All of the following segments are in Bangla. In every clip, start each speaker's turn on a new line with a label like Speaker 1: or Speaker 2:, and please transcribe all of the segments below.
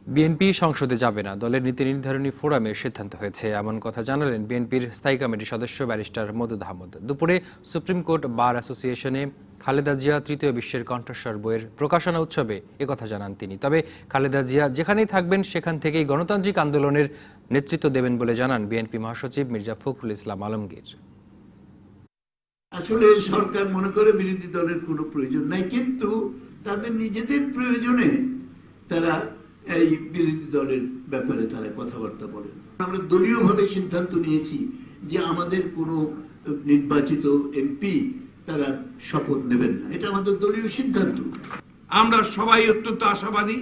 Speaker 1: বিএনপি সংসদে যাবে না, দলের নীতি নির্ধারণী ফোরামে সিদ্ধান্ত হয়েছে, এমন কথা জানালেন বিএনপির স্থায়ী কমিটির সদস্য ব্যারিস্টার মওদুদ আহমদ। দুপুরে সুপ্রিম কোর্ট বার অ্যাসোসিয়েশনে খালেদা জিয়া তৃতীয় বিশ্বের কণ্ঠস্বর বইয়ের প্রকাশনা উৎসবে একথা জানান তিনি। তবে খালেদা জিয়া যেখানেই থাকবেন সেখান থেকেই গণতান্ত্রিক আন্দোলনের নেতৃত্ব দেবেন বলে জানান বিএনপি মহাসচিব মির্জা ফখরুল ইসলাম আলমগীর।
Speaker 2: আসলে সরকার মনে করে বিরোধী দলের কোনো প্রয়োজন নাই, কিন্তু তাদের নিজেদের প্রয়োজনে তারা এই বিরোধী দলের ব্যাপারে তারা কথাবার্তা বলেন। আমরা দলীয়ভাবে সিদ্ধান্ত নিয়েছি যে আমাদের কোনো নির্বাচিত এমপি তারা শপথ নেবেন না, এটা আমাদের দলীয় সিদ্ধান্ত।
Speaker 3: আমরা সবাই অত্যন্ত আশাবাদী।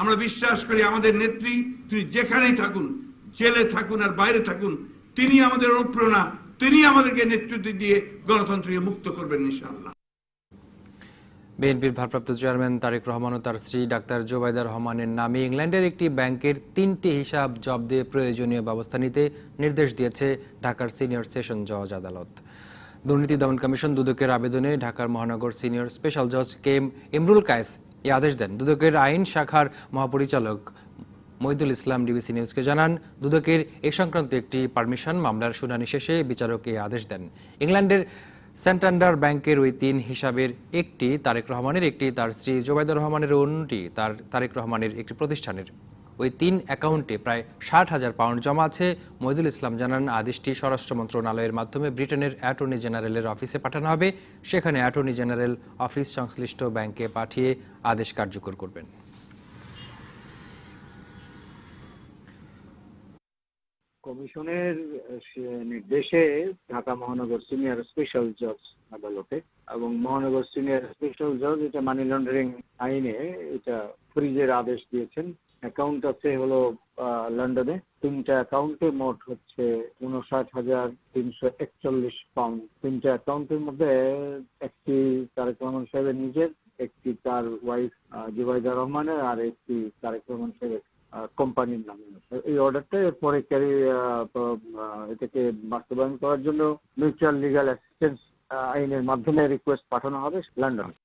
Speaker 3: আমরা বিশ্বাস করি আমাদের নেত্রী তিনি যেখানেই থাকুন, জেলে থাকুন আর বাইরে থাকুন, তিনি আমাদের অনুপ্রেরণা, তিনি আমাদেরকে নেতৃত্ব দিয়ে গণতন্ত্রকে মুক্ত করবেন ইনশাআল্লাহ।
Speaker 1: বিএনপির ভারপ্রাপ্ত চেয়ারম্যান তারেক রহমান ও তার স্ত্রী ডাক্তার জোবাইদা রহমানের নামে ইংল্যান্ডের একটি ব্যাংকের 3টি হিসাব জব্দে প্রয়োজনীয় ব্যবস্থা নিতে নির্দেশ দিয়েছে ঢাকার সিনিয়র সেশন জজ আদালত। দুর্নীতি দমন কমিশন দুদকের আবেদনে ঢাকার মহানগর সিনিয়র স্পেশাল জজ কে এম ইমরুল কায়েস এই আদেশ দেন। দুদকের আইন শাখার মহাপরিচালক মইদুল ইসলাম ডিবিসি নিউজকে জানান, দুদকের এ সংক্রান্ত একটি পারমিশন মামলার শুনানি শেষে বিচারক এই আদেশ দেন। ইংল্যান্ডের স্যান্টান্ডার ব্যাংকের ওই 3 হিসাবের একটি তারেক রহমানের, একটি তার স্ত্রী জোবাইদা রহমানের ও অন্যটি তারেক রহমানের একটি প্রতিষ্ঠানের। ওই 3 অ্যাকাউন্টে প্রায় 60,000 পাউন্ড জমা আছে। মইদুল ইসলাম জানান, আদেশটি স্বরাষ্ট্র মন্ত্রণালয়ের মাধ্যমে ব্রিটেনের অ্যাটর্নি জেনারেলের অফিসে পাঠানো হবে। সেখানে অ্যাটর্নি জেনারেল অফিস সংশ্লিষ্ট ব্যাংকে পাঠিয়ে আদেশ কার্যকর করবেন।
Speaker 4: কমিশনের নির্দেশে ঢাকা মহানগর সিনিয়র স্পেশাল জজ আদালতে এবং মহানগর সিনিয়র স্পেশাল জজ এটা মানি লন্ডারিং আইনে এটা ফ্রিজের আদেশ দিয়েছেন। অ্যাকাউন্ট আছে হলো লন্ডনে, 3টা অ্যাকাউন্টে মোট হচ্ছে 59,341 পাউন্ড। 3টা অ্যাকাউন্টের মধ্যে একটি তারেক রহমান সাহেবের নিজের, একটি তার ওয়াইফ জুবাইদা রহমানের, আর একটি তারেক রহমান সাহেবের কোম্পানির নামে। এই অর্ডারটা এরপরে এটাকে বাস্তবায়ন করার জন্য মিউচুয়াল লিগাল অ্যাসিস্ট্যান্স আইনের মাধ্যমে রিকোয়েস্ট পাঠানো হবে লন্ডনে।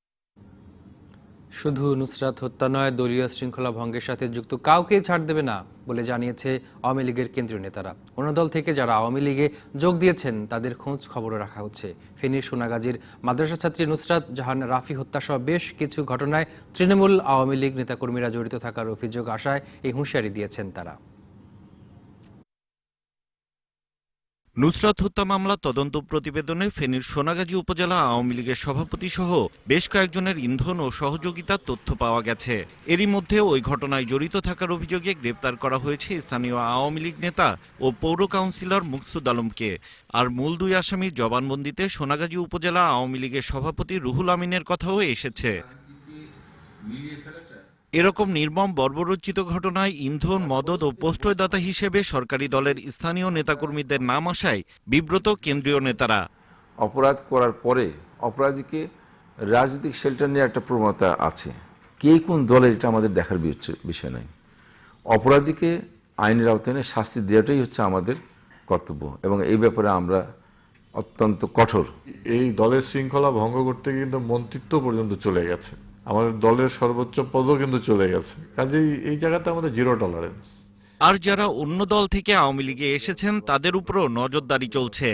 Speaker 1: শুধু নুসরাত হত্যা নয়, দলীয় শৃঙ্খলা ভঙ্গের সাথে যুক্ত কাউকে ছাড় দেবে না বলে জানিয়েছে আওয়ামী লীগের কেন্দ্রীয় নেতারা। অন্য দল থেকে যারা আওয়ামী লীগে যোগ দিয়েছেন তাদের খোঁজ খবরও রাখা হচ্ছে। ফেনীর সোনাগাজীর মাদ্রাসা ছাত্রী নুসরাত জাহান রাফি হত্যা সহ বেশ কিছু ঘটনায় তৃণমূল আওয়ামী লীগ নেতাকর্মীরা জড়িত থাকার অভিযোগ আসায় এই হুঁশিয়ারি দিয়েছেন তারা।
Speaker 5: নুসরাত হত্যা মামলা তদন্ত প্রতিবেদনে ফেনীর সোনাগাজী উপজেলা আওয়ামী লীগের সভাপতি সহ বেশ কয়েকজনের ইন্ধন ও সহযোগিতার তথ্য পাওয়া গেছে। এরই মধ্যে ওই ঘটনায় জড়িত থাকার অভিযোগে গ্রেপ্তার করা হয়েছে স্থানীয় আওয়ামী লীগ নেতা ও পৌর কাউন্সিলর মুকসুদ আলমকে। আর মূল 2 আসামির জবানবন্দিতে সোনাগাজী উপজেলা আওয়ামী লীগের সভাপতি রুহুল আমিনের কথাও এসেছে। এরকম নির্মম বর্বরোচিত ঘটনায় ইন্ধন, মদদ ও প্রশ্রয়দাতা হিসেবে সরকারি দলের স্থানীয় নেতাকর্মীদের নাম আসায় বিব্রত কেন্দ্রীয় নেতারা।
Speaker 6: অপরাধ করার পরে অপরাধীকে রাজনৈতিক শেল্টার নেওয়ার একটা প্রবণতা আছে। কে কোন দলের এটা আমাদের দেখার বিষয় নয়। অপরাধীকে আইনের আওতায় শাস্তি দেওয়াটাই হচ্ছে আমাদের কর্তব্য, এবং এই ব্যাপারে আমরা অত্যন্ত কঠোর।
Speaker 7: এই দলের শৃঙ্খলা ভঙ্গ করতে কিন্তু মন্ত্রিত্ব পর্যন্ত চলে গেছে, আমাদের দলের সর্বোচ্চ পদও কিন্তু চলে গেছে। কাজেই এই জায়গাতে আমাদের 0 টলারেন্স।
Speaker 5: আর যারা অন্য দল থেকে আওয়ামী লীগে এসেছেন তাদের উপরও নজরদারি চলছে।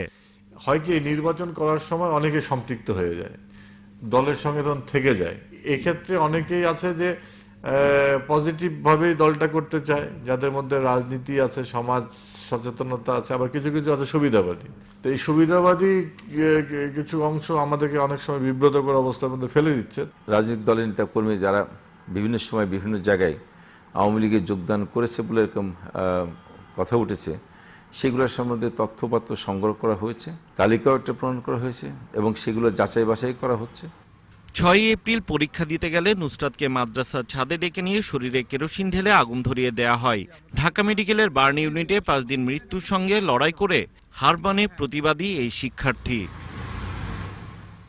Speaker 7: হয় কি, নির্বাচন করার সময় অনেকে সম্পৃক্ত হয়ে যায়, দলের সঙ্গে তখন থেকে যায়। এক্ষেত্রে অনেকেই আছে যে পজিটিভ ভাবেই দলটা করতে চায়, যাদের মধ্যে রাজনীতি আছে, সমাজ সচেতনতা আছে, আবার কিছু কিছু আছে সুবিধাবাদী। তো এই সুবিধাবাদী কিছু অংশ আমাদেরকে অনেক সময় বিব্রতকর অবস্থার মধ্যে ফেলে দিচ্ছে।
Speaker 6: রাজনৈতিক দলের নেতাকর্মী যারা বিভিন্ন সময় বিভিন্ন জায়গায় আওয়ামী লীগে যোগদান করেছে বলে এরকম কথা উঠেছে, সেগুলোর সম্বন্ধে তথ্যপত্র সংগ্রহ করা হয়েছে, তালিকাও একটা প্রণয়ন করা হয়েছে এবং সেগুলো যাচাই বাছাই করা হচ্ছে।
Speaker 5: 6 এপ্রিল পরীক্ষা দিতে গেলে নুসরাতকে মাদ্রাসার ছাদে ডেকে নিয়ে শরীরে কেরোসিন ঢেলে আগুন ধরিয়ে দেয়া হয়। ঢাকা মেডিকেলের বার্ন ইউনিটে 5 দিন মৃত্যুর সঙ্গে লড়াই করে হার মানে প্রতিবাদী এই শিক্ষার্থী।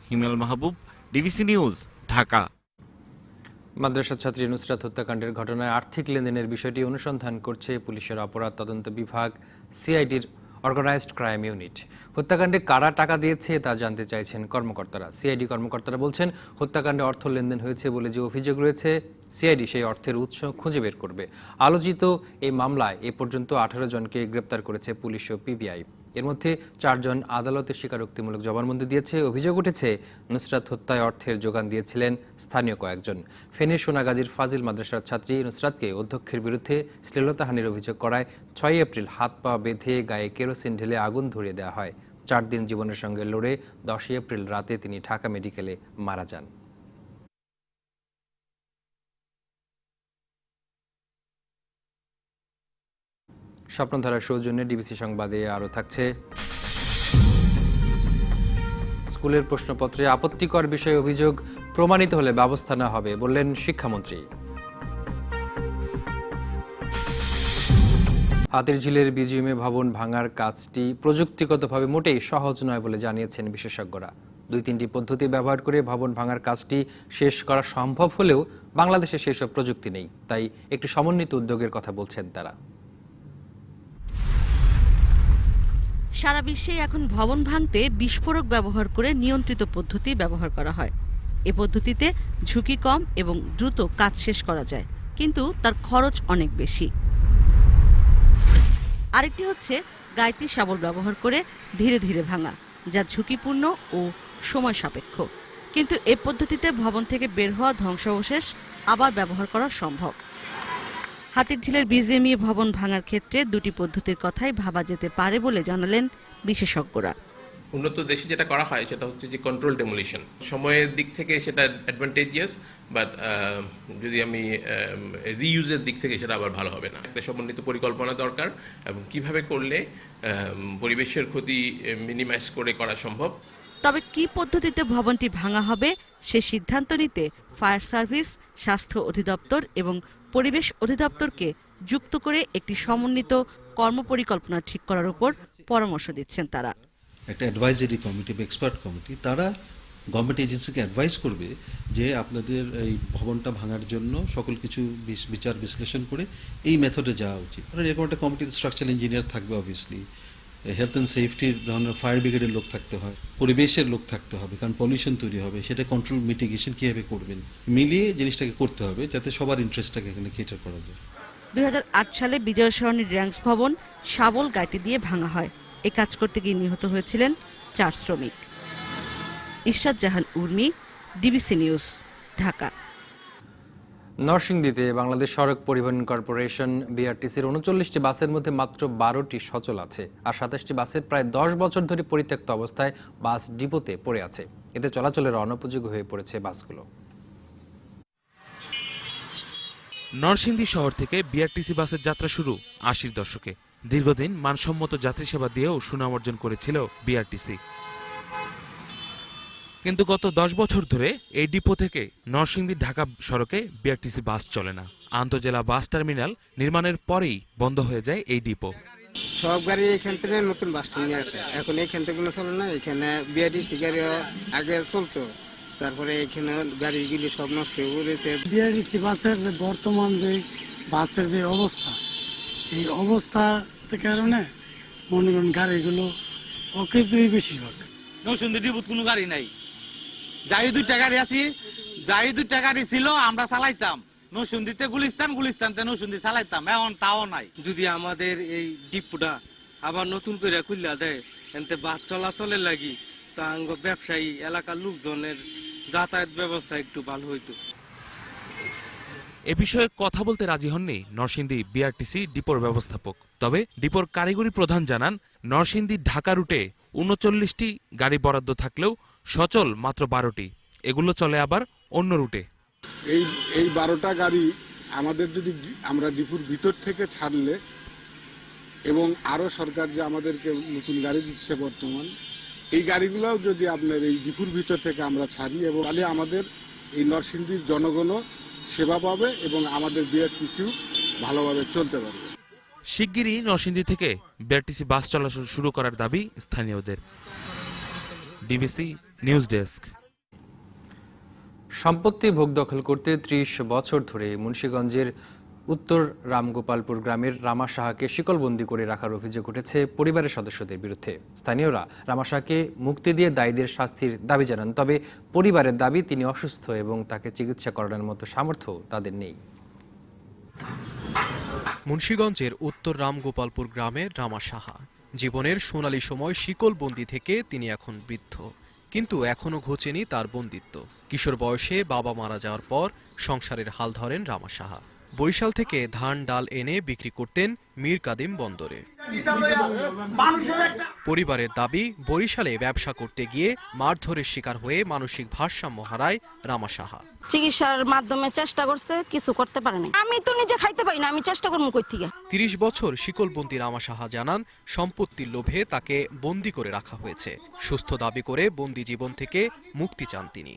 Speaker 5: হিমেল মাহবুব, ডিবিসি নিউজ, ঢাকা।
Speaker 1: মাদ্রাসা ছাত্রী নুসরাত হত্যাকাণ্ডের ঘটনায় আর্থিক লেনদেনের বিষয়টি অনুসন্ধান করছে পুলিশের অপরাধ তদন্ত বিভাগ। সিআইডির অর্গানাইজড ক্রাইম ইউনিট। হত্যাকাণ্ডে কারা টাকা দিয়েছে তা জানতে চাইছেন কর্মকর্তারা। সিআইডি কর্মকর্তারা বলছেন, হত্যাকাণ্ডে অর্থ লেনদেন হয়েছে বলে যে অভিযোগ রয়েছে, সিআইডি সেই অর্থের উৎস খুঁজে বের করবে। আলোচিত এই মামলায় এ পর্যন্ত 18 জনকে গ্রেপ্তার করেছে পুলিশ ও পিবিআই। এর মধ্যে 4 জন আদালতে স্বীকারোক্তিমূলক জবানবন্দি দিয়েছে। অভিযোগ উঠেছে, নুসরাত হত্যায় অর্থের যোগান দিয়েছিলেন স্থানীয় কয়েকজন। ফেনীর সোনাগাজীর ফাজিল মাদ্রাসার ছাত্রী নুসরাতকে অধ্যক্ষের বিরুদ্ধে শ্লীলতাহানির অভিযোগ করায় 6 এপ্রিল হাত পা বেঁধে গায়ে কেরোসিন ঢেলে আগুন ধরিয়ে দেওয়া হয়। 4 দিন জীবনের সঙ্গে লড়ে 10 এপ্রিল রাতে তিনি ঢাকা মেডিকেলে মারা যান। স্বপ্নধারার সৌজন্যে ডিবিসি সংবাদে আরও থাকছে, স্কুলের প্রশ্নপত্রে আপত্তিকর বিষয়ে অভিযোগ প্রমাণিত হলে ব্যবস্থা নেওয়া হবে বললেন শিক্ষামন্ত্রী। হাতিরঝিলের বিজিএমএ ভবন ভাঙার কাজটি প্রযুক্তিগতভাবে মোটেই সহজ নয় বলে জানিয়েছেন বিশেষজ্ঞরা। 2-3টি পদ্ধতি ব্যবহার করে ভবন ভাঙার কাজটি শেষ করা সম্ভব হলেও বাংলাদেশে সেসব প্রযুক্তি নেই, তাই একটি সমন্বিত উদ্যোগের কথা বলছেন তারা।
Speaker 8: সারা বিশ্বে এখন ভবন ভাঙতে বিস্ফোরক ব্যবহার করে নিয়ন্ত্রিত পদ্ধতি ব্যবহার করা হয়। এ পদ্ধতিতে ঝুঁকি কম এবং দ্রুত কাজ শেষ করা যায়, কিন্তু তার খরচ অনেক বেশি। আরেকটি হচ্ছে গাইতি শাবল ব্যবহার করে ধীরে ধীরে ভাঙা, যা ঝুঁকিপূর্ণ ও সময় সাপেক্ষ। কিন্তু এ পদ্ধতিতে ভবন থেকে বের হওয়া ধ্বংসাবশেষ আবার ব্যবহার করা সম্ভব। হাতিরঝিলের বিজিএমই ভবন ভাঙার ক্ষেত্রে 2টি পদ্ধতির কথাই ভাবা যেতে পারে বলে জানালেন বিশেষজ্ঞরা।
Speaker 9: উন্নত দেশে যেটা করা হয় সেটা হচ্ছে যে কন্ট্রোল ডেমোলিশন। সময়ের দিক থেকে সেটা অ্যাডভান্টেজিয়াস, বাট যদি আমি রিইউজের দিক থেকে সেটা আবার ভালো হবে না। একটা সমন্বিত পরিকল্পনা দরকার এবং কিভাবে করলে পরিবেশের ক্ষতি মিনিমাইজ করে করা সম্ভব।
Speaker 8: তবে কি পদ্ধতিতে ভবনটি ভাঙা হবে সে সিদ্ধান্ত নিতে ফায়ার সার্ভিস, স্বাস্থ্য অধিদপ্তর এবং পরিবেশ অধিদপ্তরকে যুক্ত করে একটি সমন্বিত কর্মপরিকল্পনা ঠিক করার উপর পরামর্শ দিচ্ছেন তারা।
Speaker 10: একটা অ্যাডভাইজারি কমিটি বা এক্সপার্ট কমিটি, তারা গভর্নমেন্ট এজেন্সিকে অ্যাডভাইস করবে যে আপনাদের এই ভবনটা ভাঙার জন্য সকল কিছু বিচার বিশ্লেষণ করে এই মেথডে যাওয়া উচিত। এরকম একটা কমিটির স্ট্রাকচারাল ইঞ্জিনিয়ার থাকবে, অবভিয়াসলি হেলথ অ্যান্ড সেফটির ধরনের ফায়ার ব্রিগেডের লোক থাকতে হয়, পরিবেশের লোক থাকতে হবে, কারণ পলিউশন তৈরি হবে, সেটা কন্ট্রোল মিটিগেশন কীভাবে করবেন, মিলিয়ে জিনিসটাকে করতে হবে যাতে সবার ইন্টারেস্টটাকে এখানে কেটার করা যায়।
Speaker 8: 2008 সালে বিজয় সরণির র্যাঙ্কস ভবন শাবল গাইতি দিয়ে ভাঙা হয়। এ কাজ করতে গিয়ে নিহত হয়েছিলেন 4 শ্রমিক। ইশরাত জাহান উর্মি, ডিবিসি নিউজ, ঢাকা।
Speaker 1: নরসিংদীতে বাংলাদেশ সড়ক পরিবহন কর্পোরেশন বিআরটিসির 39টি বাসের মধ্যে মাত্র 12টি সচল আছে, আর 27টি বাসের প্রায় 10 বছর ধরে পরিত্যক্ত অবস্থায় বাস ডিপোতে পড়ে আছে। এতে চলাচলের অনুপযোগী হয়ে পড়েছে বাসগুলো।
Speaker 11: নরসিংদী শহর থেকে বিআরটিসি বাসের যাত্রা শুরু 80-র দশকে। দীর্ঘদিন মানসম্মত যাত্রী সেবা দিয়েও সুনাম অর্জন করেছিল বিআরটিসি। কিন্তু গত 10 বছর ধরে এই ডিপো থেকে নরসিংদী ঢাকা সড়কে বিআরটিসি বাস চলে না। আন্তজেলা বাস টার্মিনাল নির্মাণের পরেই বন্ধ হয়ে যায় এই ডিপো।
Speaker 12: সব গাড়ি এখান থেকে নতুন বাস টার্মিনাল আছে, এখন এখান থেকে চলে না। এখানে বিআরটিসি গাড়ি আগে চলতো, তারপরে এখানে গাড়িগুলি সব নষ্ট হয়ে পড়েছে।
Speaker 13: বিআরটিসি বাসের যে বর্তমান যে বাসের যে অবস্থা, এই অবস্থার কারণে মনে করেন গাড়িগুলো অকেজই বেশিরভাগ।
Speaker 14: নরসিংদী ডিপোত কোনো গাড়ি নাই, যাই 2টা গাড়ি আছে, যাই 2টা গাড়ি ছিল আমরা চালাইতাম। নরসিংদীতে গুলিস্তান, গুলিস্তানতে নরসিংদী চালাইতাম, এখন তাও নাই।
Speaker 15: যদি আমাদের এই ডিপোটা আবার নতুন করে খুললা দেয়, এতে বাস চলাচলের লাগি তা ব্যবসায়ী এলাকার লোকজনের যাতায়াত ব্যবস্থা একটু ভালো হইতো।
Speaker 11: এ বিষয়ে কথা বলতে রাজি হননি নরসিংদী বিআরটিসি ডিপোর ব্যবস্থাপক। তবে ডিপোর কারিগরি প্রধান জানান, নরসিংদী ঢাকা রুটে 39টি গাড়ি বরাদ্দ থাকলেও সচল মাত্র 12টি। এগুলো চলে আবার অন্য রুটে।
Speaker 16: এই 12টা গাড়ি আমাদের যদি আমরা ডিপোর ভিতর থেকে ছাড়লে, এবং আরো সরকার যে আমাদেরকে নতুন গাড়ি দিচ্ছে বর্তমান, এই গাড়িগুলোও যদি আপনার এই ডিপোর ভিতর থেকে আমরা ছাড়ি, এবং তাহলে আমাদের এই নরসিংদীর জনগণও সেবা পাবে এবং আমাদের বিআরটিসিও ভালোভাবে চলতে পারবে।
Speaker 11: শিগগিরই নরসিংদী থেকে বিআরটিসি বাস চলাচল শুরু করার দাবি স্থানীয়দের। DBC news desk.
Speaker 1: সম্পত্তি ভোগ দখল করতে 30 বছর ধরে মুন্সিগঞ্জের উত্তর রামগোপালপুর গ্রামের রামা সাহাকে শিকলবন্দি করে রাখার অভিযোগ উঠেছে পরিবারের সদস্যদের বিরুদ্ধে। স্থানীয়রা রামা সাহাকে মুক্তি দিয়ে দায়ীদের শাস্তির দাবি জানান, তবে পরিবারের দাবি তিনি অসুস্থ এবং তাকে চিকিৎসা করানোর মতো সামর্থ্য তাদের নেই।
Speaker 17: মুন্সিগঞ্জের উত্তর রামগোপালপুর গ্রামের রামা সাহা জীবনের সোনালী সময় শিকলবন্দি থেকে তিনি এখন বৃদ্ধ, কিন্তু এখনো ঘোচেনি তার বন্দিত্ব। কিশোর বয়সে বাবা মারা যাওয়ার পর সংসারের হাল ধরেন রামা সাহা। বরিশাল থেকে ধান ডাল এনে বিক্রি করতেন মীর কাদিম বন্দরে। পরিবারের দাবি, বরিশালে ব্যবসা করতে গিয়ে মারধরের শিকার হয়ে মানসিক ভারসাম্য হারায় রামা সাহা।
Speaker 18: চিকিৎসার মাধ্যমে চেষ্টা করছে, কিছু করতে পারে না। আমি তো নিজে খাইতে পারি না, আমি চেষ্টা করবো কই থেকে।
Speaker 17: ৩০ বছর শিকলবন্দি রামা সাহা জানান, সম্পত্তির লোভে তাকে বন্দি করে রাখা হয়েছে। সুস্থ দাবি করে বন্দি জীবন থেকে মুক্তি চান তিনি।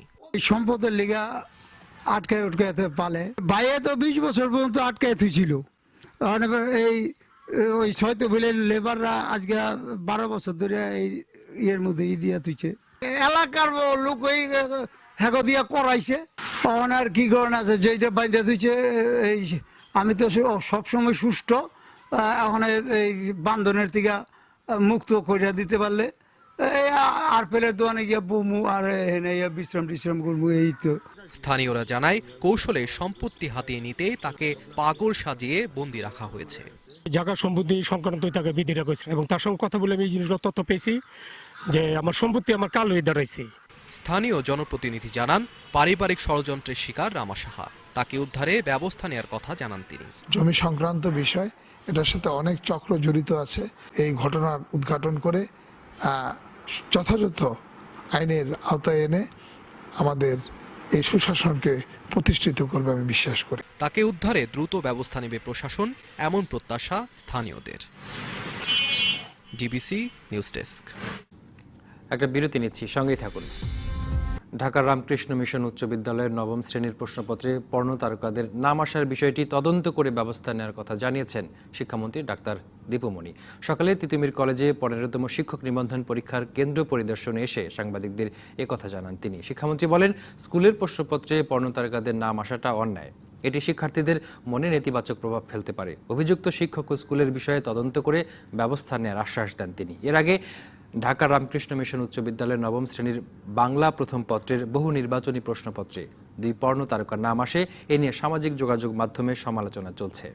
Speaker 19: সম্পদের লিগা আটকায় উটকাইতে পালে বাইরে তো 20 বছর পর্যন্ত আটকায় থুইছিল। এই ওই ছয়তো বিলের লেবাররা আজকে 12 বছর ধরে এই ইয়ের মধ্যে দিয়া থুইছে। এলাকার লোক ওই হেগো দিয়া করাইছে। আর কি কারণ আছে যেটা বাইন্দা থুইছে, এই আমি তো সবসময় সুষ্ঠ, এখন এই বান্ধনের থেকে মুক্ত করিয়া দিতে পারলে আর পেলে তো অনেক বমু আর বিশ্রাম টিশ্রাম করবো, এই তো।
Speaker 17: স্থানীয়রা জানায়, কৌশলে সম্পত্তি হাতিয়ে নিতেই তাকে পাগল সাজিয়ে বন্দি রাখা হয়েছে।
Speaker 20: জায়গা সম্পত্তি সংক্রান্ত তাকে বিধি রাখা হয়েছে এবং তার সঙ্গে কথা বলে আমি এই জিনিসটা তথ্য পেয়েছি যে আমার সম্পত্তি আমার কালো হয়ে দাঁড়াইছে।
Speaker 17: স্থানীয় জনপ্রতিনিধি জানান, পারিবারিক ষড়যন্ত্রের শিকার রামা সাহা। তাকে উদ্ধারে ব্যবস্থা নেওয়ার কথা জানান তিনি।
Speaker 21: জমি সংক্রান্ত বিষয়, এটার সাথে অনেক চক্র জড়িত আছে। এই ঘটনার উদ্ঘাটন করে যথাযথ আইনের আওতায় এনে আমাদের এই সুশাসনকে প্রতিষ্ঠিত করবে আমি বিশ্বাস করি।
Speaker 17: তাকে উদ্ধারে দ্রুত ব্যবস্থা নেবে প্রশাসন, এমন প্রত্যাশা স্থানীয়দের। DBC news desk.
Speaker 1: একটা বিরতি নিচ্ছি, সঙ্গেই থাকুন। ঢাকার রামকৃষ্ণ মিশন উচ্চ বিদ্যালয়ের 9ম শ্রেণীর প্রশ্নপত্রে পর্ণ তারকাদের নাম আসার বিষয়টি তদন্ত করে ব্যবস্থা নেওয়ার কথা জানিয়েছেন শিক্ষামন্ত্রী ডাক্তার দীপুমণি। সকালে তিতুমির কলেজে 15তম শিক্ষক নিবন্ধন পরীক্ষার কেন্দ্র পরিদর্শনে এসে সাংবাদিকদের একথা জানান তিনি। শিক্ষামন্ত্রী বলেন, স্কুলের প্রশ্নপত্রে পর্ণ তারকাদের নাম আসাটা অন্যায়। এটি শিক্ষার্থীদের মনে নেতিবাচক প্রভাব ফেলতে পারে। অভিযুক্ত শিক্ষক ও স্কুলের বিষয়ে তদন্ত করে ব্যবস্থা নেওয়ার আশ্বাস দেন তিনি। এর আগে ঢাকার রামকৃষ্ণ মিশন উচ্চ বিদ্যালয়ের 9ম শ্রেণীর বাংলা প্রথম পত্রের বহু নির্বাচনী প্রশ্নপত্রে 2 পর্ণ তারকার নাম আসে। এ নিয়ে সামাজিক যোগাযোগ মাধ্যমে সমালোচনা চলছে।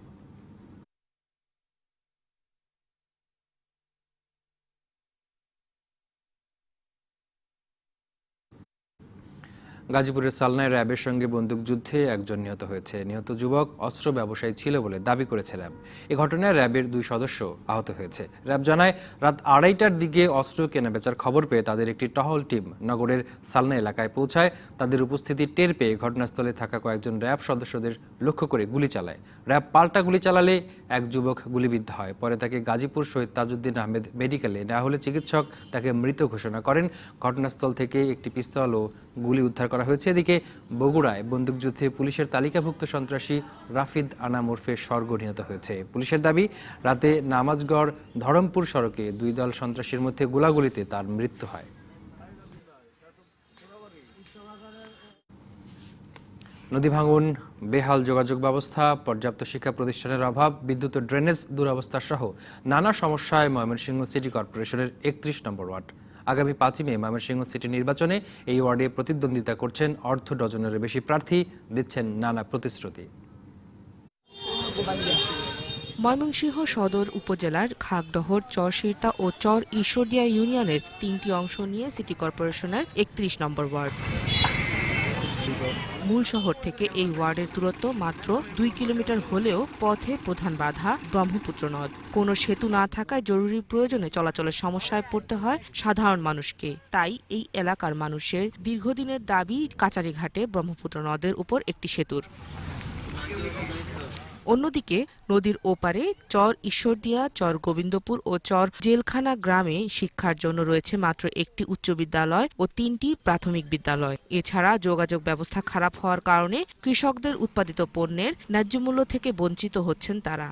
Speaker 1: গাজীপুরের সালনায় র্যাবের সঙ্গে বন্দুকযুদ্ধে একজন নিহত হয়েছে। নিহত যুবক অস্ত্র ব্যবসায়ী ছিল বলে দাবি করেছে র্যাব। এ ঘটনায় র্যাবের 2 সদস্য আহত হয়েছে। র্যাব জানায়, রাত 2:30টার দিকে অস্ত্র কেনাবেচার খবর পেয়ে তাদের একটি টহল টিম নগরের সালনা এলাকায় পৌঁছায়। তাদের উপস্থিতি টের পেয়ে ঘটনাস্থলে থাকা কয়েকজন র্যাব সদস্যদের লক্ষ্য করে গুলি চালায়। র্যাব পাল্টা গুলি চালালে এক যুবক গুলিবিদ্ধ হয়। পরে তাকে গাজীপুর শহীদ তাজউদ্দিন আহমেদ মেডিকেলে নেওয়া হলে চিকিৎসক তাকে মৃত ঘোষণা করেন। ঘটনাস্থল থেকে একটি পিস্তল ও গুলি উদ্ধার করা হয়েছে। এদিকে বগুড়ায় বন্দুকযুদ্ধে পুলিশের তালিকাভুক্ত সন্ত্রাসী রাফিদ আনাম ওরফে স্বর্গ নিহত হয়েছে। পুলিশের দাবি, রাতে নামাজগড় ধরমপুর সড়কে 2 দল সন্ত্রাসীর মধ্যে গোলাগুলিতে তার মৃত্যু হয়। নদী ভাঙন, বেহাল যোগাযোগ ব্যবস্থা, পর্যাপ্ত শিক্ষা প্রতিষ্ঠানের অভাব, বিদ্যুৎ ও ড্রেনেজ দুরবস্থা সহ নানা সমস্যায় ময়মনসিংহ সিটি কর্পোরেশনের 31 নম্বর ওয়ার্ড। আগামী 5ই মে ময়মনসিংহ সিটি নির্বাচনে এই ওয়ার্ডে প্রতিদ্বন্দ্বিতা করছেন অর্ধ ডজনেরও বেশি প্রার্থী, দিচ্ছেন নানা প্রতিশ্রুতি।
Speaker 22: ময়মনসিংহ সদর উপজেলার খাগড়হর, চর শিরতা ও চর ঈশ্বরদিয়া ইউনিয়নের 3টি অংশ নিয়ে সিটি কর্পোরেশনের 31 নম্বর ওয়ার্ড। মূল শহর থেকে এই ওয়ার্ডের দূরত্ব মাত্র 2 কিলোমিটার হলেও পথে প্রধান বাধা ব্রহ্মপুত্র নদ। কোনো সেতু না থাকায় জরুরি প্রয়োজনে চলাচলের সমস্যায় পড়তে হয় সাধারণ মানুষকে। তাই এই এলাকার মানুষের দীর্ঘদিনের দাবি কাচারীঘাটে ব্রহ্মপুত্র নদের উপর একটি সেতুর। অন্যদিকে নদীর ওপারে চর ঈশ্বরদিয়া, চর গোবিন্দপুর ও চর জেলখানা গ্রামে শিক্ষার জন্য রয়েছে মাত্র একটি উচ্চ বিদ্যালয় ও 3টি প্রাথমিক বিদ্যালয়। এছাড়া যোগাযোগ ব্যবস্থা খারাপ হওয়ার কারণে কৃষকদের উৎপাদিত পণ্যের ন্যায্য মূল্য থেকে বঞ্চিত হচ্ছেন তারা।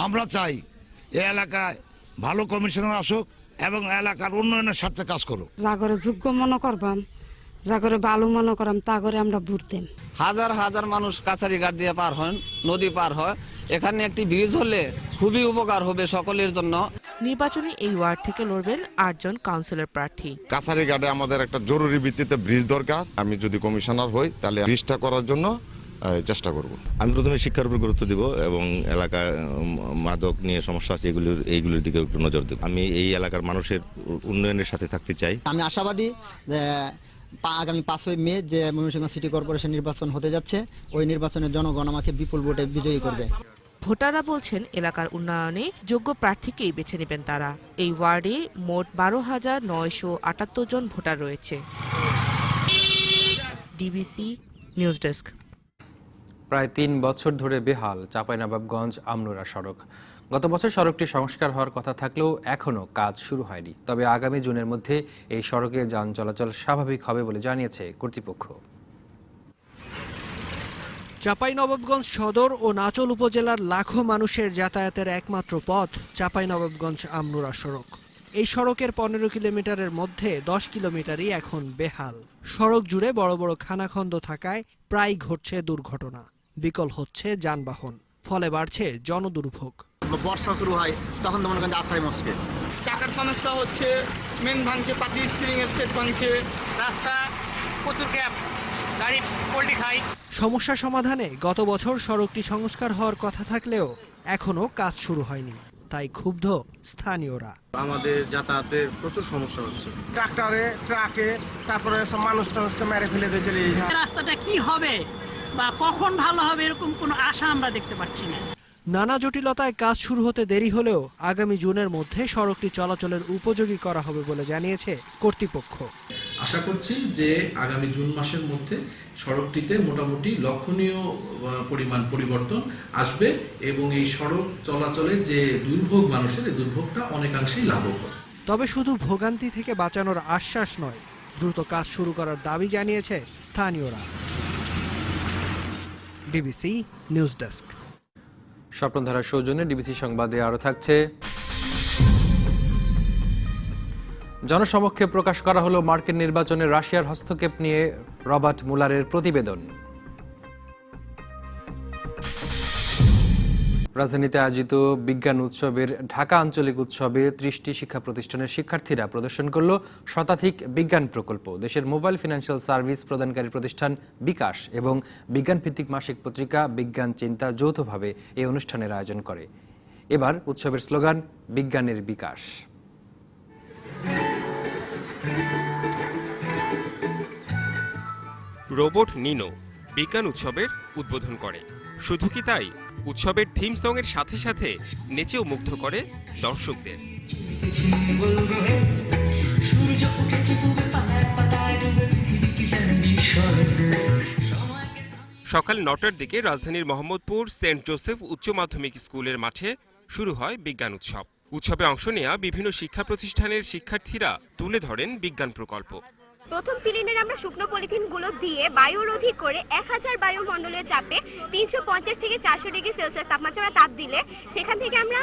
Speaker 23: আমরা চাই এই এলাকায় ভালো কমিশনার আসুক এবং এলাকার উন্নয়নের স্বার্থে কাজ করুক।
Speaker 24: জাগরে যোগ্য মনে করবাম
Speaker 18: যা করে ভালো মনে করাম তা করে আমরা ভোট দেন।
Speaker 2: হাজার হাজার মানুষ কাছারি ঘাট দিয়ে পার হন, নদী পার হয়, এখানে একটি ব্রিজ হলে খুবই উপকার হবে সকলের জন্য।
Speaker 22: নির্বাচনে এই ওয়ার্ড থেকে লড়বেন 8 জন কাউন্সিলর প্রার্থী।
Speaker 3: কাছারি ঘাটে আমাদের একটা জরুরি ভিত্তিতে ব্রিজ দরকার। আমি যদি কমিশনার হই তাহলে ব্রিজটা করার জন্য চেষ্টা করব।
Speaker 4: আমি প্রথমে শিক্ষার উপর গুরুত্ব দিব এবং এলাকায় মাদক নিয়ে সমস্যা আছে এইগুলোর দিকে একটু নজর দেব। আমি এই এলাকার মানুষের উন্নয়নের সাথে থাকতে চাই।
Speaker 24: আমি আশাবাদী যে আগামী 5ই মে যে ময়মনসিংহ সিটি কর্পোরেশন নির্বাচন হতে যাচ্ছে, ওই নির্বাচনে জনগণ আমাকে বিপুল ভোটে বিজয়ী করবে।
Speaker 22: ভোটাররা বলছেন এলাকার উন্নয়নে যোগ্য প্রার্থীকেই বেছে নেবেন তারা। এই ওয়ার্ডে মোট 12,978 জন ভোটার রয়েছে। DBC news desk.
Speaker 1: প্রায় 3 বছর ধরে বেহাল চাঁপাইনবাবগঞ্জ আমনুরা সড়ক। গত বছর সড়কটি সংস্কার হওয়ার কথা থাকলেও এখনও কাজ শুরু হয়নি। তবে আগামী জুনের মধ্যে এই সড়কে যান চলাচল স্বাভাবিক হবে বলে জানিয়েছে কর্তৃপক্ষ।
Speaker 25: চাঁপাইনবাবগঞ্জ সদর ও নাচল উপজেলার লাখো মানুষের যাতায়াতের একমাত্র পথ চাঁপাইনবাবগঞ্জ আমনুরা সড়ক। এই সড়কের 15 কিলোমিটারের মধ্যে 10 কিলোমিটারই এখন বেহাল। সড়ক জুড়ে বড় বড় খানাখন্দ থাকায় প্রায় ঘটছে দুর্ঘটনা, বিকল হচ্ছে যানবাহন, ফলে বাড়ছে জনদুর্ভোগ।
Speaker 26: বর্ষা শুরু হয় তখন তো মনে করেন আসাই মস্কে
Speaker 27: টাকার সমস্যা হচ্ছে, মেন ভাঙছে, পাতি স্প্রিং এর সেট ভাঙছে, রাস্তা প্রচুর গ্যাপ, গাড়ি পল্টি খাই।
Speaker 25: সমস্যা সমাধানে গত বছর সড়কটি সংস্কার হওয়ার কথা থাকলেও এখনো কাজ শুরু হয়নি, তাই ক্ষুব্ধ স্থানীয়রা।
Speaker 27: আমাদের যাতায়াতের প্রচুর সমস্যা হচ্ছে, ট্রাক্টরে, ট্রাকে, তারপরে সব মানুষ টানুষকে মেরে ফেলে দিয়ে চলে যাচ্ছে।
Speaker 28: রাস্তাটা কি হবে বা কখন ভালো হবে এরকম কোনো আশা আমরা দেখতে পাচ্ছি না।
Speaker 25: নানা জটিলতায় কাজ শুরু হতে দেরি হলেও আগামী জুনের মধ্যে সড়কটি চলাচলের উপযোগী করা হবে বলে জানিয়েছে কর্তৃপক্ষ।
Speaker 29: আশা করছি যে আগামী জুন মাসের মধ্যে সড়কটিতে মোটামুটি লক্ষণীয় পরিমাণ পরিবর্তন আসবে এবং এই সড়ক চলাচলে যে দুর্ভোগ মানুষের, এই দুর্ভোগটা অনেকাংশেই লাঘব হবে।
Speaker 25: তবে শুধু ভোগান্তি থেকে বাঁচানোর আশ্বাস নয়, দ্রুত কাজ শুরু করার দাবি জানিয়েছে স্থানীয়রা। DBC news desk.
Speaker 1: স্বপ্নধারা সৌজন্যে ডিবিসি সংবাদে আরও থাকছে। জনসমক্ষে প্রকাশ করা হলো মার্কিন নির্বাচনে রাশিয়ার হস্তক্ষেপ নিয়ে রবার্ট মুলারের প্রতিবেদন। রাজধানীতে আয়োজিত বিজ্ঞান উৎসবের ঢাকা আঞ্চলিক উৎসবে 30টি শিক্ষা প্রতিষ্ঠানের শিক্ষার্থীরা প্রদর্শন করল শতাধিক বিজ্ঞান প্রকল্প। দেশের মোবাইল ফিনান্সিয়াল সার্ভিস প্রদানকারী প্রতিষ্ঠান বিকাশ এবং বিজ্ঞানভিত্তিক মাসিক পত্রিকা বিজ্ঞান চিন্তা যৌথভাবে এই অনুষ্ঠানের আয়োজন করে। এবার উৎসবের স্লোগান বিজ্ঞানের বিকাশ।
Speaker 30: রোবট নিনো বিজ্ঞান উৎসবের উদ্বোধন করে। শুধু কি তাই, উৎসবের থিম সং এর সাথে সাথে নেচেও মুগ্ধ করে দর্শকদের। সকাল 9টার দিকে রাজধানীর মোহাম্মদপুর সেন্ট জোসেফ উচ্চ মাধ্যমিক স্কুলের মাঠে শুরু হয় বিজ্ঞান উৎসব। উৎসবে অংশ নেওয়া বিভিন্ন শিক্ষা প্রতিষ্ঠানের শিক্ষার্থীরা তুলে ধরেন বিজ্ঞান প্রকল্প।
Speaker 31: প্রথম সিলিন্ডারে আমরা শুকনো পলিথিনগুলো দিয়ে বায়ুরোধী করে 1000 বায়ুমণ্ডলীয় চাপে 350 থেকে 400 ডিগ্রি সেলসিয়াস তাপমাত্রা তাপ দিলে সেখান থেকে আমরা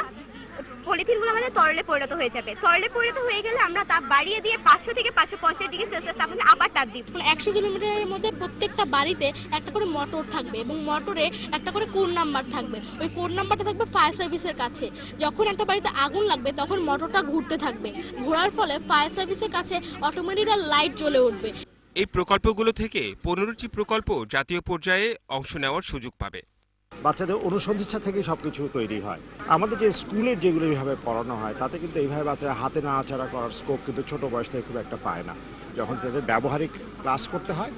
Speaker 31: পলিথিনগুলো আমাদের তরলে পরিণত হয়ে যাবে। তরলে পরিণত হয়ে গেলে আমরা তাপ বাড়িয়ে দিয়ে 500 থেকে 550 ডিগ্রি সেলসিয়াস তাপমাত্রা আবার তাপ দিব।
Speaker 32: 100 কিলোমিটারের মধ্যে প্রত্যেকটা বাড়িতে একটা করে মোটর থাকবে এবং মোটরে একটা করে কোড নাম্বার থাকবে। ওই কোড নাম্বারটা থাকবে ফায়ার সার্ভিসের কাছে। যখন একটা বাড়িতে আগুন লাগবে তখন মোটরটা ঘুরতে থাকবে, ঘোরার ফলে ফায়ার সার্ভিসের কাছে অটোমেটিক লাইট জ্বলে উঠবে।
Speaker 30: এই প্রকল্পগুলো থেকে 15টি প্রকল্প জাতীয় পর্যায়ে অংশ নেওয়ার সুযোগ পাবে।
Speaker 33: বাচ্চাদের অনুসন্ধিৎসা থেকে সবকিছু তৈরি হয়। আমাদের যে স্কুলের যেগুলো এইভাবে পড়ানো হয় তাতে কিন্তু এইভাবে বাচ্চারা হাতে নাড়াচাড়া করার স্কোপ কিন্তু ছোট বয়স থেকে খুব একটা পায় না। যখন তাদের ব্যবহারিক ক্লাস করতে হয়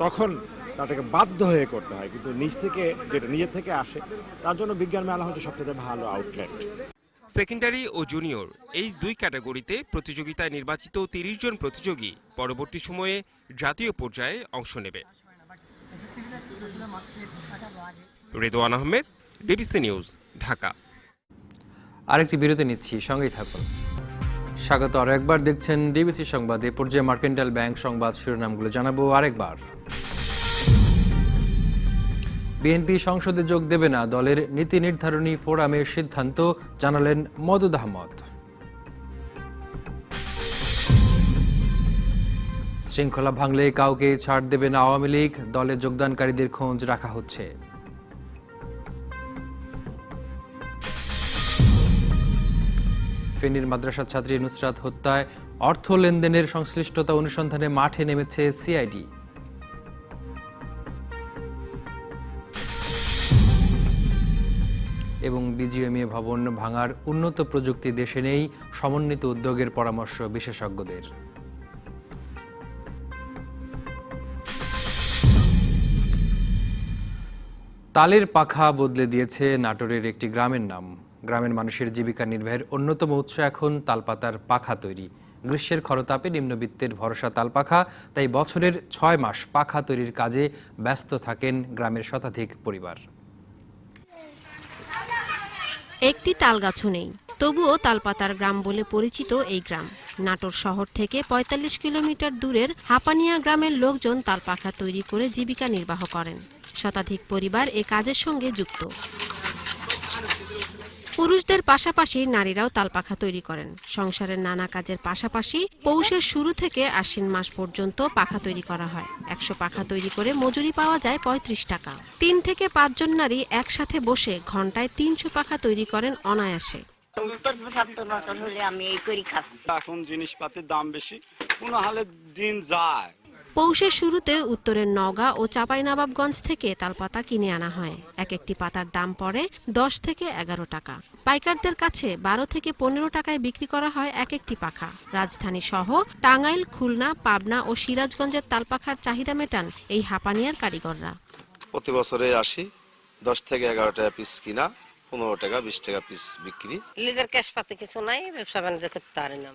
Speaker 33: তখন তাদেরকে বাধ্য হয়ে করতে হয়, কিন্তু নিজ থেকে যেটা নিজের থেকে আসে তার জন্য বিজ্ঞান মেলা হচ্ছে সবথেকে ভালো আউটলেট।
Speaker 30: সেকেন্ডারি ও জুনিয়র এই দুই ক্যাটাগরিতে প্রতিযোগিতায় নির্বাচিত 30 জন প্রতিযোগী পরবর্তী সময়ে জাতীয় পর্যায়ে অংশ নেবে। Redwan Ahmed, DBC news, Dhaka.
Speaker 1: আরেকটি বিরতি নিচ্ছি, সঙ্গেই থাকুন। স্বাগত আরো একবার, দেখছেন ডিবিসি সংবাদে। পর্যায়ে মার্কেন্টাইল ব্যাংক সংবাদ শিরোনামগুলো জানাবো আরেকবার। বিএনপি সংসদে যোগ দেবে না, দলের নীতি নির্ধারণী ফোরামের সিদ্ধান্ত, জানালেন মওদুদ আহমদ। শৃঙ্খলা ভাঙলে কাউকে ছাড় দেবে না আওয়ামী লীগ, দলে যোগদানকারীদের খোঁজ রাখা হচ্ছে। ফেনীর মাদ্রাসা ছাত্রী নুসরাত হত্যায় অর্থ লেনদেনের সংশ্লিষ্টতা অনুসন্ধানে মাঠে নেমেছে সিআইডি। এবং বিজিএমইএ ভবন ভাঙার উন্নত প্রযুক্তি দেশে নেই, সমন্বিত উদ্যোগের পরামর্শ বিশেষজ্ঞদের। তালের পাখা বদলে দিয়েছে নাটোরের একটি গ্রামের নাম। গ্রামের মানুষের জীবিকা নির্বাহের অন্যতম উৎস এখন তালপাতার পাখা তৈরি। গ্রীষ্মের খরতাপে নিম্নবিত্তের ভরসা তালপাখা, তাই বছরের ৬ মাস পাখা তৈরির কাজে ব্যস্ত থাকেন গ্রামের শতাধিক পরিবার।
Speaker 5: একটি তালগাছও নেই, তবুও তালপাতার গ্রাম বলে পরিচিত এই গ্রাম। নাটোর শহর থেকে ৪৫ কিলোমিটার দূরের হাপানিয়া গ্রামের লোকজন তালপাখা তৈরি করে জীবিকা নির্বাহ করেন। শতাধিক পরিবার এ কাজের সঙ্গে যুক্ত। পুরুষদের পাশাপাশি নারীরাও তালপাখা তৈরি করেন। সংসারের নানা কাজের পাশাপাশি পৌষের শুরু থেকে আশ্বিন মাস পর্যন্ত পাখা তৈরি করা হয়। ১০০ পাখা তৈরি করে মজুরি পাওয়া যায় ৩৫ টাকা। ৩ থেকে ৫ জন নারী একসাথে বসে ঘন্টায় ৩০০ পাখা তৈরি করেন অনায়াসে।
Speaker 6: ৭৫ বছর হলে আমি এই করি খাচ্ছি। এখন জিনিসপাতির দাম বেশি, কোনো হালে দিন যায়।
Speaker 5: পৌষের শুরুতে উত্তরের নওগাঁ ও চাঁপাইনবাবগঞ্জ থেকে তালপাতা কিনে আনা হয়। এক একটি পাতার দাম পড়ে ১০ থেকে ১১ টাকা। পাইকারদের কাছে ১২ থেকে ১৫ টাকায় বিক্রি করা হয় এক একটি পাখা। রাজধানী সহ টাঙ্গাইল, খুলনা, পাবনা ও সিরাজগঞ্জের তালপাখার চাহিদা মেটান এই হাপানিয়ার কারিগররা।
Speaker 7: প্রতি বছরে আসি, ১০ থেকে ১১ টাকা পিস কিনা, ১৫ টাকা ২০ টাকা পিস বিক্রি।
Speaker 6: লিজের ক্যাশ পাতে কিছু নাই, ব্যবসা বাণিজ্য করতে পারে না।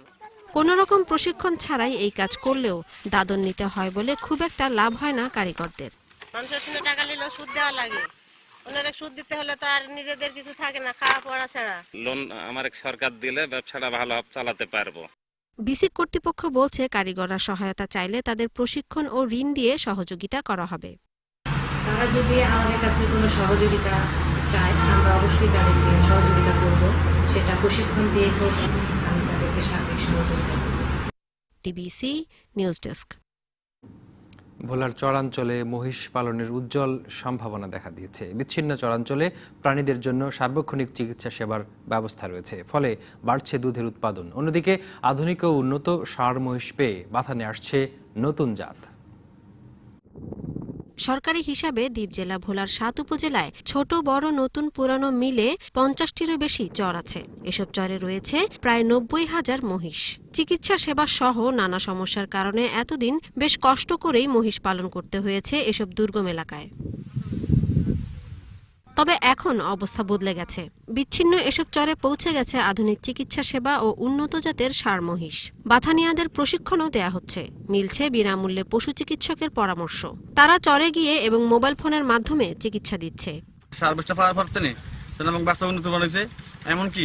Speaker 5: কোন রকম প্রশিক্ষণ ছাড়াই এই কাজ করলেও দাদন নিতে হয় বলে খুব একটা লাভ হয় না কারিগরদের।
Speaker 6: মানুষের টাকা নিলেও সুদ দেওয়া লাগে, ওনারা সুদ দিতে হলে তো আর নিজেদের কিছু থাকে না, খাওয়া পড়া ছাড়া।
Speaker 8: লোন আমার সরকার দিলে ব্যবসাটা ভালোভাবে চালাতে পারবো।
Speaker 5: বিসিক কর্তৃপক্ষ বলছে কারিগররা সহায়তা চাইলে তাদের প্রশিক্ষণ ও ঋণ দিয়ে সহযোগিতা করা হবে।
Speaker 9: তারা যদি আমাদের কাছে কোনো সহযোগিতা চায়, আমরা অবশ্যই তাদেরকে সহযোগিতা করব, সেটা প্রশিক্ষণ দিয়ে হোক, আমি তাদেরকে সার্বিক সহযোগিতা করব।
Speaker 5: TBC news desk.
Speaker 1: ভোলার চরাঞ্চলে মহিষ পালনের উজ্জ্বল সম্ভাবনা দেখা দিয়েছে। বিচ্ছিন্ন চরাঞ্চলে প্রাণীদের জন্য সার্বক্ষণিক চিকিৎসা সেবার ব্যবস্থা রয়েছে, ফলে বাড়ছে দুধের উৎপাদন। অন্যদিকে আধুনিক ও উন্নত ষাঁড় মহিষ পেয়ে বাথানে আসছে নতুন জাত।
Speaker 5: সরকারি হিসাবে দ্বীপ জেলা ভোলার ৭ উপজেলায় ছোট বড় নতুন পুরানো মিলে ৫০টিরও বেশি চর আছে। এসব চরে রয়েছে প্রায় ৯০,০০০ মহিষ। চিকিৎসা সেবা সহ নানা সমস্যার কারণে এতদিন বেশ কষ্ট করেই মহিষ পালন করতে হয়েছে এসব দুর্গম এলাকায়। তবে এখন অবস্থা বদলে গেছে। বিচ্ছিন্ন এসব চরে পৌঁছে গেছে আধুনিক চিকিৎসা সেবা ও উন্নত জাতের ষাঁড় মহিষ। বাথানিয়াদের প্রশিক্ষণও দেয়া হচ্ছে, মিলছে বিনামূল্যে পশু চিকিৎসকের পরামর্শ। তারা চরে গিয়ে এবং মোবাইল ফোনের মাধ্যমে চিকিৎসা দিচ্ছে।
Speaker 10: বাচ্চা উন্নত বানাইছে, এমনকি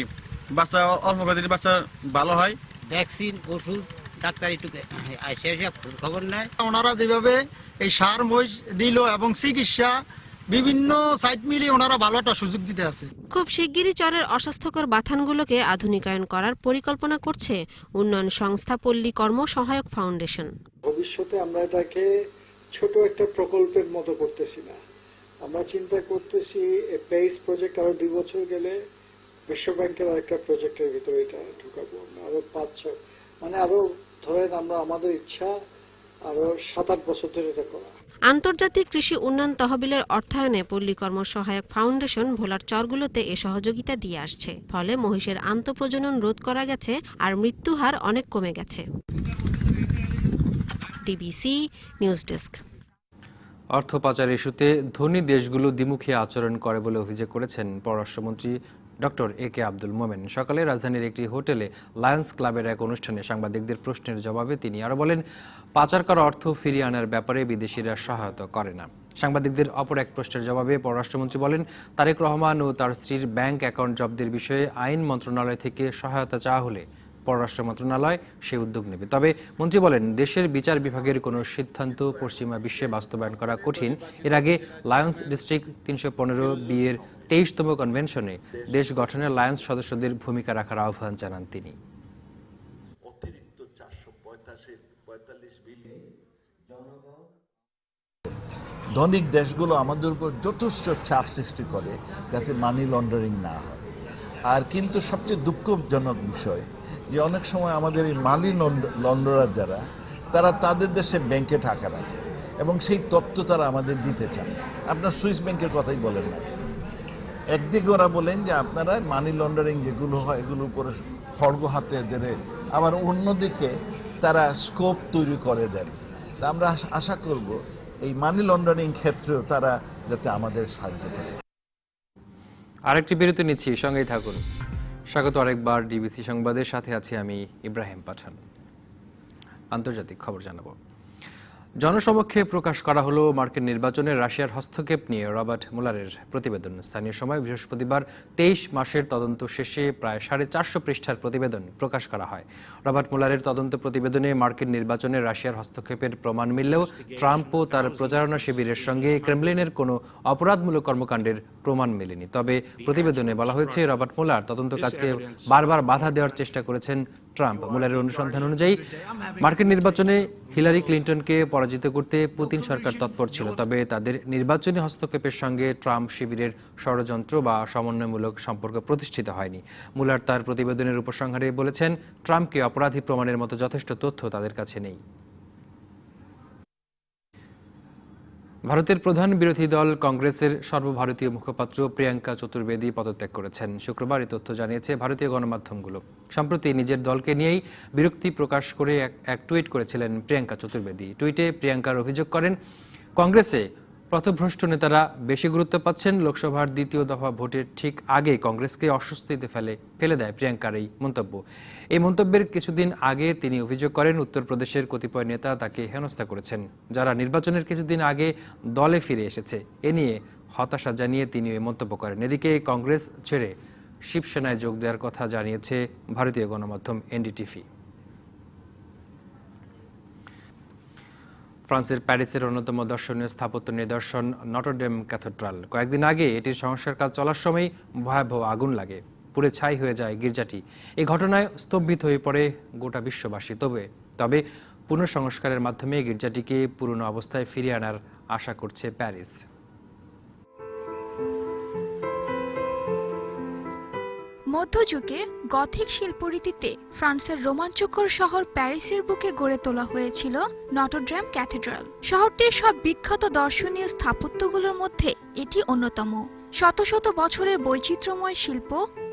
Speaker 10: বাচ্চা অল্প কয়েকদিন বাচ্চা ভালো হয়।
Speaker 11: ভ্যাকসিন, ওষুধ, ডাক্তার একটু খোঁজ খবর নেয়।
Speaker 10: ওনারা যেভাবে এই ষাঁড় মহিষ দিল এবং চিকিৎসা বিভিন্ন সাইট মিলিয়ে ওনারা ভালো একটা সুযোগ দিতে আছে।
Speaker 5: খুব শিগগিরই চরের অস্বাস্থ্যকর বাথানগুলোকে আধুনিকায়ন করার পরিকল্পনা করছে উন্নয়ন সংস্থা পল্লী কর্ম সহায়ক ফাউন্ডেশন।
Speaker 12: ভবিষ্যতে আমরা এটাকে ছোট একটা প্রকল্পের মতো করতেছি না, আমরা চিন্তা করতেছি পেইস প্রজেক্ট আরো 2 বছর গেলে বিশ্ব ব্যাংকের আরেকটা প্রজেক্টের ভিতরে এটা ঢুকাবো। আরো 5-6 মানে আরো ধরেন আমরা আমাদের ইচ্ছা আরো 7-8 বছর ধরে এটা করা।
Speaker 5: আন্তর্জাতিক কৃষি উন্নয়ন তহবিলের অর্থায়নে পল্লী কর্ম সহায়ক ফাউন্ডেশন ভোলার চরগুলোতে এ সহযোগিতা দিয়ে আসছে। ফলে মহিষের আন্তঃপ্রজনন রোধ করা গেছে আর মৃত্যু হার অনেক কমে গেছে। TBC news desk.
Speaker 1: অর্থ পাচার ইস্যুতে ধনী দেশগুলো দ্বিমুখী আচরণ করে বলে অভিযোগ করেছেন পররাষ্ট্রমন্ত্রী ডক্টর AK আব্দুল মোমেন। সকালে রাজধানীর একটি হোটেলে লায়ন্স ক্লাবের এক অনুষ্ঠানে সাংবাদিকদের প্রশ্নের জবাবে তিনি আরো বলেন, পাচার করা অর্থ ফিরিয়ে আনার ব্যাপারে বিদেশিরা সহায়তা করে না। সাংবাদিকদের অপর এক প্রশ্নের জবাবে পররাষ্ট্রমন্ত্রী বলেন, তারেক রহমান ও তার স্ত্রীর ব্যাংক অ্যাকাউন্ট জব্দের বিষয়ে আইন মন্ত্রণালয় থেকে সহায়তা চাওয়া হলে পররাষ্ট্র মন্ত্রণালয় সে উদ্যোগ নেবে। তবে মন্ত্রী বলেন, দেশের বিচার বিভাগের কোনো সিদ্ধান্ত পশ্চিমা বিশ্বে বাস্তবায়ন করা কঠিন। এর আগে লায়ন্স ডিস্ট্রিক্ট ৩১৫B এর ২৩তম কনভেনশনে দেশ গঠনে লায়ন্স সদস্যদের ভূমিকা রাখার আহ্বান জানান তিনি।
Speaker 13: অতিরিক্ত ৪৪৫ বিলিয়ন
Speaker 2: ধনিক দেশগুলো আমাদের উপর যথেষ্ট চাপ সৃষ্টি করে যাতে মানি লন্ডারিং না হয়। আর কিন্তু সবচেয়ে দুঃখজনক বিষয় যে অনেক সময় আমাদের এই মানি লন্ডারার যারা তারা তাদের দেশে ব্যাংকে টাকা রাখে এবং সেই তথ্য তারা আমাদের দিতে চান না। আপনার সুইস ব্যাংকের কথাই বলেন না, একদিকে ওরা বলেন যে আপনারা মানি লন্ডারিং যেগুলো হয় এগুলোর উপরে খড়গ হাতে দেবে, আবার অন্যদিকে তারা স্কোপ তৈরি করে দেন। তা আমরা আশা করব এই মানি লন্ডারিং ক্ষেত্রেও তারা যাতে আমাদের সাহায্য করে।
Speaker 1: আরেকটি বিরতি নিচ্ছি, সঙ্গেই থাকুন। স্বাগত আরেকবার ডিবিসি সংবাদের সাথে আছি আমি ইব্রাহিম পাঠান। আন্তর্জাতিক খবর জানাবো। জনসমক্ষে প্রকাশ করা হলো মার্কিন নির্বাচনে রাশিয়ার হস্তক্ষেপ নিয়ে রবার্ট মুলারের প্রতিবেদন। স্থানীয় সময় বৃহস্পতিবার 23 মাসের তদন্ত শেষে প্রায় 450 পৃষ্ঠার প্রতিবেদন প্রকাশ করা হয়। রবার্ট মুলারের তদন্ত প্রতিবেদনে মার্কিন নির্বাচনে রাশিয়ার হস্তক্ষেপের প্রমাণ মিললেও ট্রাম্প ও তার প্রচারণা শিবিরের সঙ্গে ক্রেমলিনের কোনো অপরাধমূলক কর্মকাণ্ডের প্রমাণ মেলেনি। তবে প্রতিবেদনে বলা হয়েছে রবার্ট মুলার তদন্ত কাজকে বারবার বাধা দেওয়ার চেষ্টা করেছেন ট্রাম্প। মুলারের অনুসন্ধান অনুযায়ী মার্কিন নির্বাচনে হিলারি ক্লিন্টনকে পরাজিত করতে পুতিন সরকার তৎপর ছিল, তবে তাদের নির্বাচনী হস্তক্ষেপের সঙ্গে ট্রাম্প শিবিরের ষড়যন্ত্র বা সমন্বয়মূলক সম্পর্ক প্রতিষ্ঠিত হয়নি। মুলার তার প্রতিবেদনের উপসংহারে বলেছেন, ট্রাম্পকে অপরাধী প্রমাণের মতো যথেষ্ট তথ্য তাদের কাছে নেই। ভারতের প্রধান বিরোধী দল কংগ্রেসের সর্বভারতীয় মুখপাত্র প্রিয়াঙ্কা চতুর্বেদী পদত্যাগ করেছেন। শুক্রবার এই তথ্য জানিয়েছে ভারতীয় গণমাধ্যমগুলো। সম্প্রতি নিজের দলকে নিয়েই বিরক্তি প্রকাশ করে এক টুইট করেছিলেন প্রিয়াঙ্কা চতুর্বেদী। টুইটে প্রিয়াঙ্কার অভিযোগ করেন, কংগ্রেসে পথভ্রষ্ট নেতারা বেশি গুরুত্ব পাচ্ছেন। লোকসভার দ্বিতীয় দফা ভোটের ঠিক আগে কংগ্রেসকে অস্বস্তিতে ফেলে দেয় প্রিয়াঙ্কার এই মন্তব্য। এই মন্তব্যের কিছুদিন আগে তিনি অভিযোগ করেন, উত্তরপ্রদেশের কতিপয় নেতা তাকে হেনস্থা করেছেন, যারা নির্বাচনের কিছুদিন আগে দলে ফিরে এসেছে। এ নিয়ে হতাশা জানিয়ে তিনি এই মন্তব্য করেন। এদিকে কংগ্রেস ছেড়ে শিবসেনায় যোগ দেওয়ার কথা জানিয়েছে ভারতীয় গণমাধ্যম এনডিটিভি। ফ্রান্সের প্যারিসের অন্যতম দর্শনীয় স্থাপত্য নিদর্শন নটরডেম ক্যাথেড্রাল। কয়েকদিন আগে এটির সংস্কার কাজ চলার সময় ভয়াবহ আগুন লাগে, পুড়ে ছাই হয়ে যায় গির্জাটি। এই ঘটনায় স্তম্ভিত হয়ে পড়ে গোটা বিশ্ববাসী। তবে পুনঃসংস্কারের মাধ্যমে গির্জাটিকে পুরনো অবস্থায় ফিরিয়ে আনার আশা করছে প্যারিস।
Speaker 3: মধ্যযুগে গথিক শিল্পরীতিতে ফ্রান্সের রোমাঞ্চকর শহর প্যারিসের বুকে গড়ে তোলা হয়েছিল নটরডেম ক্যাথেড্রাল। শহরটির সব বিখ্যাত দর্শনীয় স্থাপত্যগুলোর মধ্যে এটি অন্যতম। শত শত বছরের বৈচিত্র্যময় শিল্প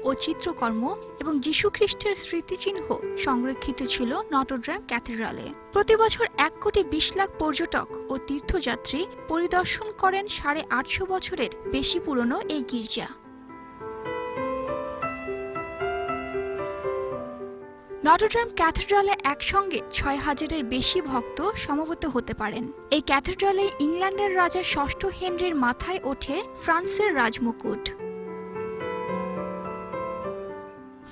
Speaker 3: ও চিত্রকর্ম এবং যীশুখ্রিস্টের স্মৃতিচিহ্ন সংরক্ষিত ছিল নটরডেম ক্যাথেড্রালে। প্রতি বছর 1,20,00,000 পর্যটক ও তীর্থযাত্রী পরিদর্শন করেন 850 বছরের বেশি পুরনো এই গির্জা। নটরডেম ক্যাথেড্রালে একসঙ্গে 6,000-এর বেশি ভক্ত সমবেত হতে পারেন। এই ক্যাথেড্রালে ইংল্যান্ডের রাজা ষষ্ঠ হেনরির মাথায় ওঠে ফ্রান্সের রাজমুকুট।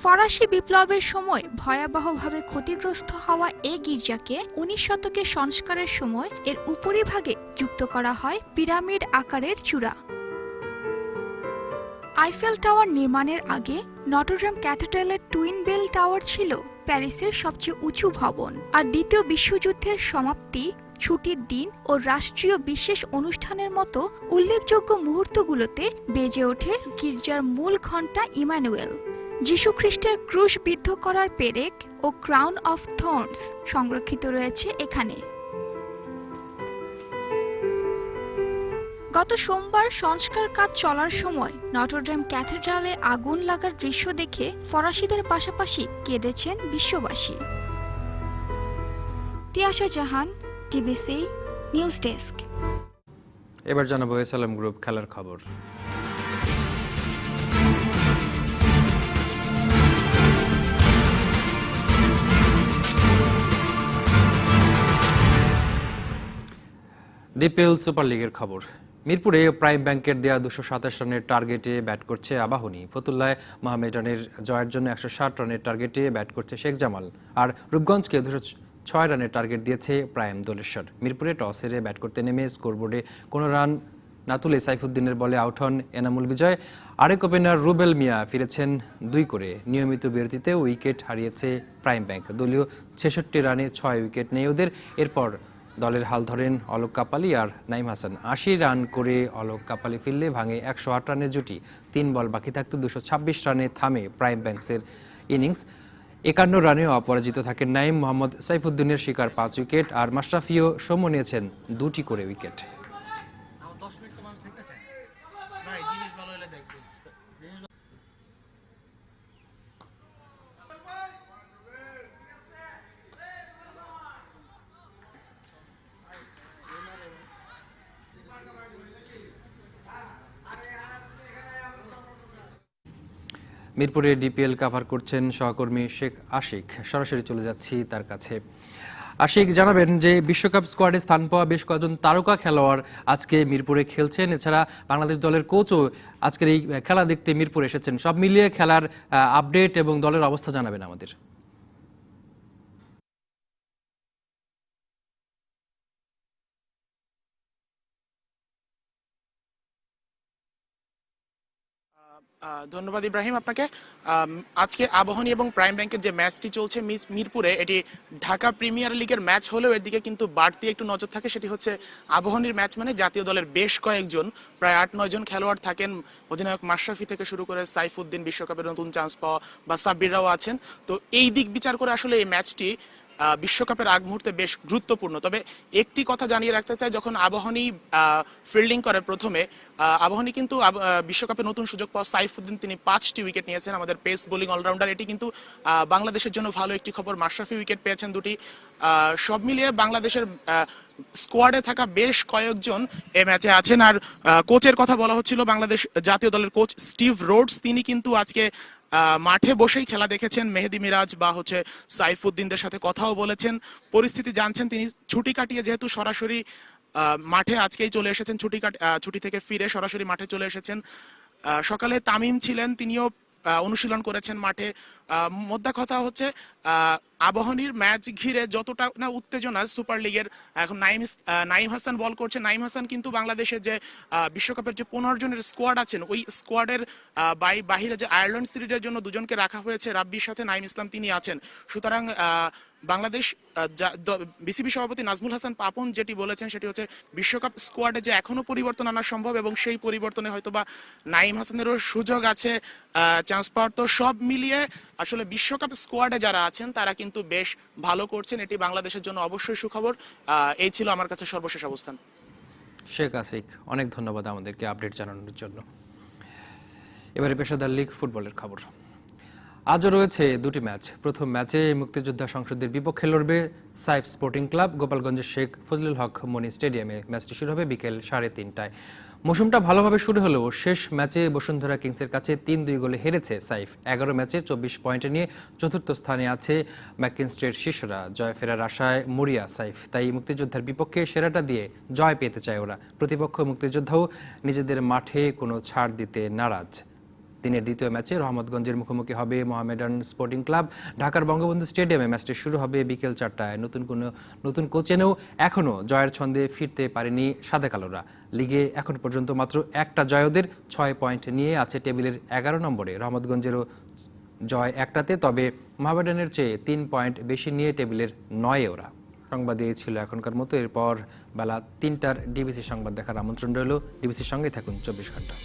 Speaker 3: ফরাসি বিপ্লবের সময় ভয়াবহভাবে ক্ষতিগ্রস্ত হওয়া এই গির্জাকে 19 শতকে সংস্কারের সময় এর উপরিভাগে যুক্ত করা হয় পিরামিড আকারের চূড়া। আইফেল টাওয়ার নির্মাণের আগে নটরডেম ক্যাথেড্রালের টুইন বেল টাওয়ার ছিল প্যারিসের সবচেয়ে উঁচু ভবন। আর দ্বিতীয় বিশ্বযুদ্ধের সমাপ্তি, ছুটির দিন ও রাষ্ট্রীয় বিশেষ অনুষ্ঠানের মতো উল্লেখযোগ্য মুহূর্তগুলোতে বেজে ওঠে গির্জার মূল ঘণ্টা ইমানুয়েল। যীশুখ্রিস্টের ক্রুশবিদ্ধ করার পেরেক ও ক্রাউন অফ থর্নস সংরক্ষিত রয়েছে এখানে। গত সোমবার সংস্কার কাজ চলার সময় নটরডেম ক্যাথেড্রালে আগুন লাগার দৃশ্য দেখে ফরাসিদের পাশাপাশি কেঁদেছেন বিশ্ববাসী। তিয়াশা জাহান, ডিবিসি নিউজ ডেস্ক।
Speaker 1: এবার জানাবো এসএলএম গ্রুপ খেলার খবর। ডিপিএল সুপার লিগের খবর। মিরপুরে প্রাইম ব্যাংকের দেয়া 227 রানের টার্গেটে ব্যাট করছে আবাহনী। ফতুল্লায় মোহামেডানের জয়ের জন্য 160 রানের টার্গেটে ব্যাট করছে শেখ জামাল। আর রূপগঞ্জকে 206 রানের টার্গেট দিয়েছে প্রাইম দোলেশ্বর। মিরপুরে টস হেরে ব্যাট করতে নেমে স্কোরবোর্ডে কোনো রান না তুলে সাইফুদ্দিনের বলে আউট হন এনামুল বিজয়। আরেক ওপেনার রুবেল মিয়া ফিরেছেন 2 করে। নিয়মিত বিরতিতে উইকেট হারিয়েছে প্রাইম ব্যাংক। দলীয় 66 রানে 6 উইকেট নেই ওদের। এরপর দলের হাল ধরেন অলোক কাপালি আর নাইম হাসান। ৮০ রান করে অলোক কাপালি ফিরলে ভাঙে ১০৮ রানের জুটি। ৩ বল বাকি থাকতে ২২৬ রানে থামে প্রাইম ব্যাংকসের ইনিংস। ৫১ রানেও অপরাজিত থাকেন নাইম। মোহাম্মদ সাইফুদ্দিনের শিকার ৫ উইকেট, আর মাশরাফিও সৌম্য নিয়েছেন ২টি করে উইকেট। মিরপুরে ডিপিএল কভার করছেন সহকর্মী শেখ আশিক। সরাসরি চলে যাচ্ছি তার কাছে। আশিক, জানাবেন যে বিশ্বকাপ স্কোয়াডে স্থান পাওয়া বেশ কয়েকজন তারকা খেলোয়াড় আজকে মিরপুরে খেলছেন। এছাড়া বাংলাদেশ দলের কোচও আজকের এই খেলা দেখতে মিরপুরে এসেছেন। সব মিলিয়ে খেলার আপডেট এবং দলের অবস্থা জানাবেন আমাদের।
Speaker 4: ধন্যবাদ ইব্রাহিম আপনাকে। আজকে আবাহনী এবং প্রাইম ব্যাংকের যে ম্যাচটি চলছে মিরপুরে, এটি ঢাকা প্রিমিয়ার লিগের ম্যাচ হলেও এর দিকে কিন্তু বাড়তি একটু নজর থাকে। সেটি হচ্ছে আবাহনীর ম্যাচ মানে জাতীয় দলের বেশ কয়েকজন, প্রায় ৮-৯ জন খেলোয়াড় থাকেন। অধিনায়ক মাশরাফি থেকে শুরু করে সাইফুদ্দিন, বিশ্বকাপের নতুন চান্স পাওয়া, বা সাব্বিররাও আছেন। তো এই দিক বিচার করে আসলে এই ম্যাচটি বিশ্বকাপের আগ মুহূর্তে বেশ গুরুত্বপূর্ণ। তবে একটি কথা জানিয়ে রাখতে চাই, যখন আবাহনী ফিল্ডিং করে প্রথমে, আবাহনী কিন্তু বিশ্বকাপে নতুন সুযোগ পাওয়া সাইফুদ্দিন, তিনি 5টি উইকেট নিয়েছেন, আমাদের পেস বোলিং অলরাউন্ডার। এটি কিন্তু বাংলাদেশের জন্য ভালো একটি খবর। মাশরাফি উইকেট পেয়েছেন 2টি। সব মিলিয়ে বাংলাদেশের স্কোয়াডে থাকা বেশ কয়েকজন এ ম্যাচে আছেন। আর কোচের কথা বলা হচ্ছিল, বাংলাদেশ জাতীয় দলের কোচ স্টিভ রোডস, তিনি কিন্তু আজকে মাঠে বসেই খেলা দেখেছেন। মেহেদি মিরাজ বা হচ্ছে সাইফুদ্দিনদের সাথে কথাও বলেছেন, পরিস্থিতি জানছেন। তিনি ছুটি কাটিয়ে যেহেতু সরাসরি মাঠে আজকেই চলে এসেছেন, ছুটি থেকে ফিরে সরাসরি মাঠে চলে এসেছেন। সকালে তামিম ছিলেন, তিনিও অনুশীলন করেছেন মাঠে। মোদ্দা কথা হচ্ছে আবাহনীর ম্যাচ ঘিরে যতটা না উত্তেজনা সুপার লিগের, এখন নাইম হাসান বল করছে। নাইম হাসান কিন্তু বাংলাদেশের যে বিশ্বকাপের যে 15 জনের স্কোয়াড আছেন, ওই স্কোয়াডের বাহিরে যে আয়ারল্যান্ড সিরিজের জন্য 2 জনকে রাখা হয়েছে, রাব্বির সাথে নাইম ইসলাম তিনি আছেন। সুতরাং বাংলাদেশ বিসিবি সভাপতি নাজমুল হাসান পাপন যেটি বলেছেন সেটি হচ্ছে বিশ্বকাপ স্কোয়াডে যে এখনো পরিবর্তন আনা সম্ভব, এবং সেই পরিবর্তনে হয়তোবা নাইম হাসানেরও সুযোগ আছে চান্স পাওয়ার। তো সব মিলিয়ে আসলে বিশ্বকাপ স্কোয়াডে যারা আছেন তারা কিন্তু বেশ ভালো করছেন, এটি বাংলাদেশের জন্য অবশ্যই সুখবর। এই ছিল আমার কাছে সর্বশেষ অবস্থান।
Speaker 1: শেখ আশিক, অনেক ধন্যবাদ আমাদেরকে আপডেট জানানোর জন্য। এবারে পেশাদার লিগ ফুটবলের খবর। আজও রয়েছে 2টি ম্যাচ। প্রথম ম্যাচে মুক্তিযোদ্ধা সংসদের বিপক্ষে লড়বে সাইফ স্পোর্টিং ক্লাব গোপালগঞ্জের শেখ ফজলুল হক মনি স্টেডিয়ামে। ম্যাচটি শুরু হবে বিকেল 3:30টায়। মৌসুমটা ভালোভাবে শুরু হলেও শেষ ম্যাচে বসুন্ধরা কিংসের কাছে 3-2 গোলে হেরেছে সাইফ। 11 ম্যাচে 24 পয়েন্ট নিয়ে চতুর্থ স্থানে আছে ম্যাকিনস্টের শিষ্যরা। জয় ফেরার আশায় মরিয়া সাইফ, তাই মুক্তিযোদ্ধার বিপক্ষে সেরাটা দিয়ে জয় পেতে চায় ওরা। প্রতিপক্ষ মুক্তিযোদ্ধাও নিজেদের মাঠে কোনো ছাড় দিতে নারাজ। দিনের দ্বিতীয় ম্যাচে রহমতগঞ্জের মুখোমুখি হবে মোহামেডান স্পোর্টিং ক্লাব। ঢাকার বঙ্গবন্ধু স্টেডিয়ামে ম্যাচটি শুরু হবে বিকেল 4টায়। নতুন কোচ এনেও এখনও জয়ের ছন্দে ফিরতে পারেনি সাদা কালোরা। লিগে এখন পর্যন্ত মাত্র একটা জয় ওদের। 6 পয়েন্ট নিয়ে আছে টেবিলের 11 নম্বরে। রহমতগঞ্জেরও জয় একটাতে, তবে মোহামেডানের চেয়ে 3 পয়েন্ট বেশি নিয়ে টেবিলের 9-এ ওরা। সংবাদ এই ছিল এখনকার মতো। এরপর বেলা 3টার ডিবিসি সংবাদ দেখার আমন্ত্রণ রইল। ডিবিসির সঙ্গে থাকুন 24 ঘন্টা।